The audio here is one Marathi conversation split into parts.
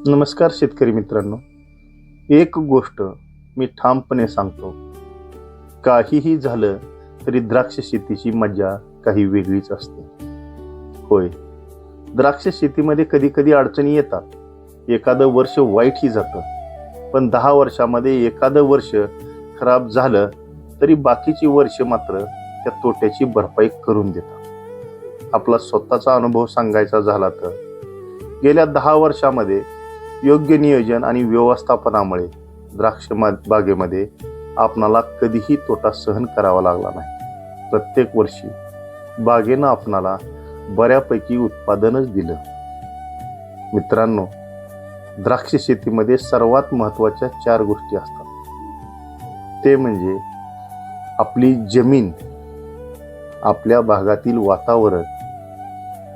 नमस्कार शेतकरी मित्रांनो. एक गोष्ट मी ठामपणे सांगतो, काहीही झालं तरी द्राक्ष शेतीची मजा काही वेगळीच असते. होय, द्राक्ष शेतीमध्ये कधी कधी अडचणी येतात. एखादं वर्ष वाईटही जातं, पण 10 वर्षामध्ये एखादं वर्ष खराब झालं तरी बाकीची वर्ष मात्र त्या तोट्याची भरपाई करून देतात. आपला स्वतःचा अनुभव सांगायचा झाला तर गेल्या 10 वर्षामध्ये योग्य नियोजन आणि व्यवस्थापनामुळे द्राक्ष बागेमध्ये आपणाला कधीही तोटा सहन करावा लागला नाही. प्रत्येक वर्षी बागेनं आपणाला बऱ्यापैकी उत्पादनच दिलं. मित्रांनो, द्राक्ष शेतीमध्ये सर्वात महत्त्वाच्या 4 गोष्टी असतात. ते म्हणजे आपली जमीन, आपल्या भागातील वातावरण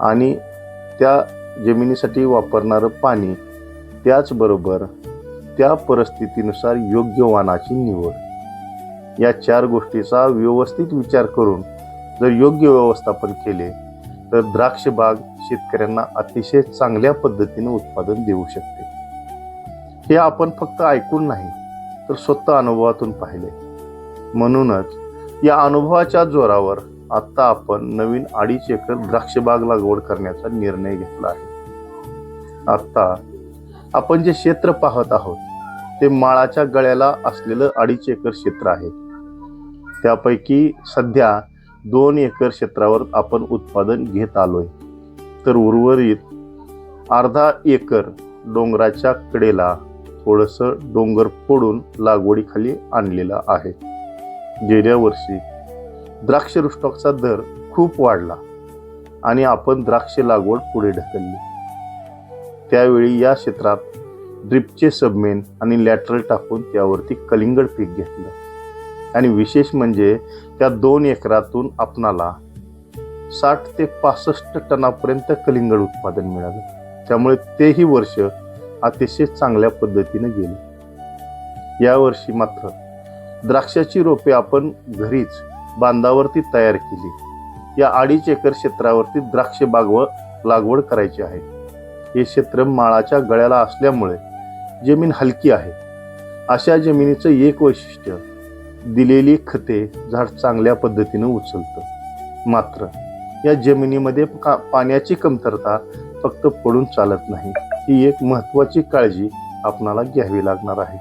आणि त्या जमिनीसाठी वापरणारं पाणी, त्याचबरोबर त्या परिस्थितीनुसार योग्य वाणाची निवड. या 4 गोष्टीचा व्यवस्थित विचार करून जर योग्य व्यवस्थापन केले तर द्राक्ष बाग शेतकऱ्यांना अतिशय चांगल्या पद्धतीने उत्पादन देऊ शकते. हे आपण फक्त ऐकून नाही तर स्वतः अनुभवातून पाहिले. म्हणूनच या अनुभवाच्या जोरावर आता आपण नवीन 2.5 एकर द्राक्ष बाग लागवड करण्याचा निर्णय घेतला आहे. आता आपण जे क्षेत्र पाहत आहोत ते माळाच्या गळ्याला असलेलं 2.5 एकर क्षेत्र आहे. त्यापैकी सध्या 2 एकर क्षेत्रावर आपण उत्पादन घेत आलोय, तर उर्वरित अर्धा एकर डोंगराच्या कडेला थोडंसं डोंगर फोडून लागवडीखाली आणलेला आहे. गेल्या वर्षी द्राक्ष रूस्टॉकचा दर खूप वाढला आणि आपण द्राक्ष लागवड पुढे ढकलली. त्यावेळी या क्षेत्रात ड्रिपचे सबमेन आणि लॅटरल टाकून त्यावरती कलिंगड पीक घेतलं आणि विशेष म्हणजे त्या 2 एकरातून आपणाला 60 ते 65 टनापर्यंत कलिंगड उत्पादन मिळालं. त्यामुळे तेही वर्ष अतिशय चांगल्या पद्धतीने गेले. यावर्षी मात्र द्राक्षाची रोपे आपण घरीच बांधावरती तयार केली. या 2.5 एकर क्षेत्रावरती द्राक्ष बाग लागवड करायची आहे. हे क्षेत्र माळाच्या गळ्याला असल्यामुळे जमीन हलकी आहे. अशा जमिनीचं एक वैशिष्ट्य, दिलेली खते झाड चांगल्या पद्धतीने उचलतं. मात्र या जमिनीमध्ये पाण्याची कमतरता फक्त पडून चालत नाही. ही एक महत्त्वाची काळजी आपणाला घ्यावी लागणार आहे.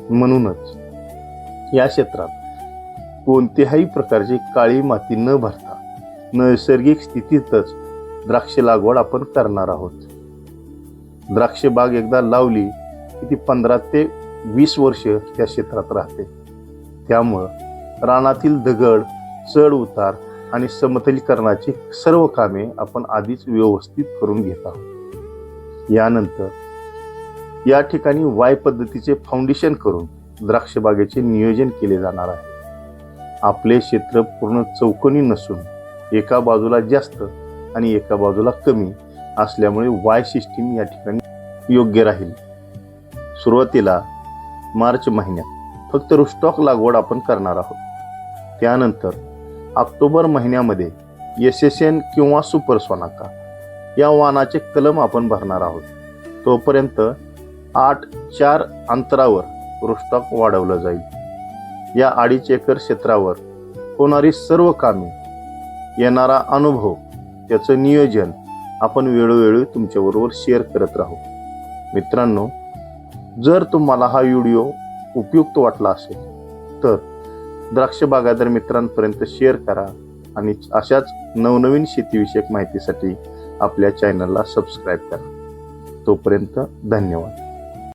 म्हणूनच या क्षेत्रात कोणत्याही प्रकारची काळी माती न भरता नैसर्गिक स्थितीतच द्राक्ष लागवड आपण करणार आहोत. द्राक्ष बाग एकदा लावली की ती 15 ते 20 वर्ष त्या क्षेत्रात राहते. त्यामुळं रानातील दगड, चढ उतार आणि समतलीकरणाची सर्व कामे आपण आधीच व्यवस्थित करून घेत आहोत. यानंतर या ठिकाणी वाय पद्धतीचे फाउंडेशन करून द्राक्ष बागेचे नियोजन केले जाणार आहे. आपले क्षेत्र पूर्ण चौकोनी नसून एका बाजूला जास्त आणि एका बाजूला कमी असल्यामुळे वाय सिस्टीम या ठिकाणी योग्य राहील. सुरुवातीला मार्च महिन्यात फक्त रूस्टॉक लागवड आपण करणार आहोत. त्यानंतर ऑक्टोबर महिन्यामध्ये SSN किंवा सुपर सोनाका या वाणाचे कलम आपण भरणार आहोत. तोपर्यंत 8-4 अंतरावर रूस्टॉक वाढवलं जाईल. या 2.5 एकर क्षेत्रावर होणारी सर्व कामे, येणारा अनुभव, त्याचं नियोजन आपण वेळोवेळी तुमच्याबरोबर शेअर करत राहू. मित्रांनो, जर तुम्हाला हा व्हिडिओ उपयुक्त वाटला असेल तर द्राक्ष बागायतदार मित्रांपर्यंत शेअर करा आणि अशाच नवनवीन शेतीविषयक माहितीसाठी आपल्या चॅनलला सबस्क्राईब करा. तोपर्यंत धन्यवाद.